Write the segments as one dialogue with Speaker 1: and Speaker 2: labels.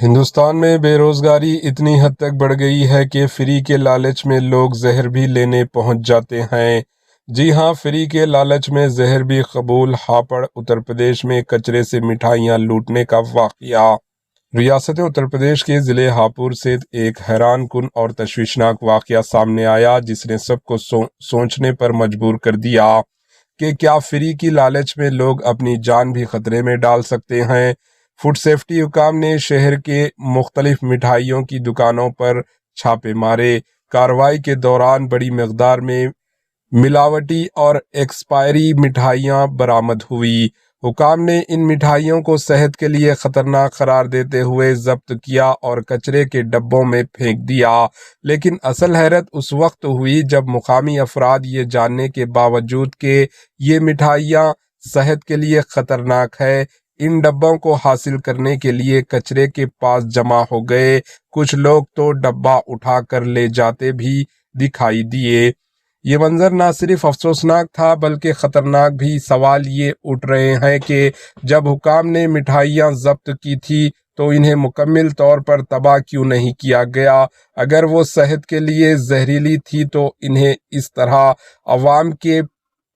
Speaker 1: ہندوستان میں بے روزگاری اتنی حد تک بڑھ گئی ہے کہ فری کے لالچ میں لوگ زہر بھی لینے پہنچ جاتے ہیں۔ جی ہاں، فری کے لالچ میں زہر بھی قبول۔ ہاپڑ اتر پردیش میں کچرے سے مٹھائیاں لوٹنے کا واقعہ۔ ریاست اتر پردیش کے ضلع ہاپور سے ایک حیران کن اور تشویشناک واقعہ سامنے آیا جس نے سب کو سوچنے پر مجبور کر دیا کہ کیا فری کی لالچ میں لوگ اپنی جان بھی خطرے میں ڈال سکتے ہیں۔ فوڈ سیفٹی حکام نے شہر کے مختلف مٹھائیوں کی دکانوں پر چھاپے مارے۔ کارروائی کے دوران بڑی مقدار میں ملاوٹی اور ایکسپائری مٹھائیاں برآمد ہوئی۔ حکام نے ان مٹھائیوں کو صحت کے لیے خطرناک قرار دیتے ہوئے ضبط کیا اور کچرے کے ڈبوں میں پھینک دیا، لیکن اصل حیرت اس وقت ہوئی جب مقامی افراد یہ جاننے کے باوجود کہ یہ مٹھائیاں صحت کے لیے خطرناک ہے، ان ڈبوں کو حاصل کرنے کے لیے کچرے کے پاس جمع ہو گئے۔ کچھ لوگ تو ڈبہ اٹھا کر لے جاتے بھی دکھائی دیے۔ یہ منظر نہ صرف افسوسناک تھا بلکہ خطرناک بھی۔ سوال یہ اٹھ رہے ہیں کہ جب حکام نے مٹھائیاں ضبط کی تھی تو انہیں مکمل طور پر تباہ کیوں نہیں کیا گیا؟ اگر وہ صحت کے لیے زہریلی تھی تو انہیں اس طرح عوام کے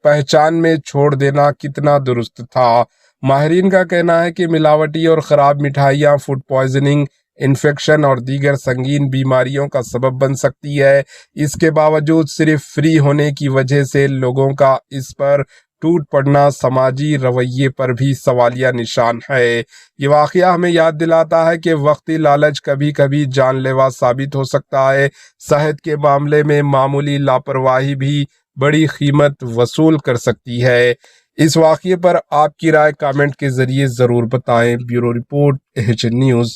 Speaker 1: پہچان میں چھوڑ دینا کتنا درست تھا؟ ماہرین کا کہنا ہے کہ ملاوٹی اور خراب مٹھائیاں فوڈ پوائزننگ، انفیکشن اور دیگر سنگین بیماریوں کا سبب بن سکتی ہے۔ اس کے باوجود صرف فری ہونے کی وجہ سے لوگوں کا اس پر ٹوٹ پڑنا سماجی رویے پر بھی سوالیہ نشان ہے۔ یہ واقعہ ہمیں یاد دلاتا ہے کہ وقتی لالچ کبھی کبھی جان لیوا ثابت ہو سکتا ہے۔ صحت کے معاملے میں معمولی لاپرواہی بھی بڑی قیمت وصول کر سکتی ہے۔ اس واقعے پر آپ کی رائے کامنٹ کے ذریعے ضرور بتائیں۔ Bureau report AHN news.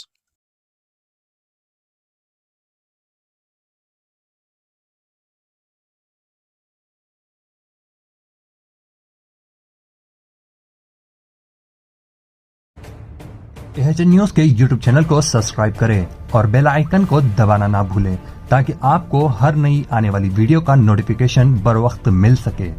Speaker 2: AHN news کے YouTube چینل کو سبسکرائب کریں اور بیل آئیکن کو دبانا نہ بھولیں تاکہ آپ کو ہر نئی آنے والی ویڈیو کا نوٹیفیکیشن بر وقت مل سکے۔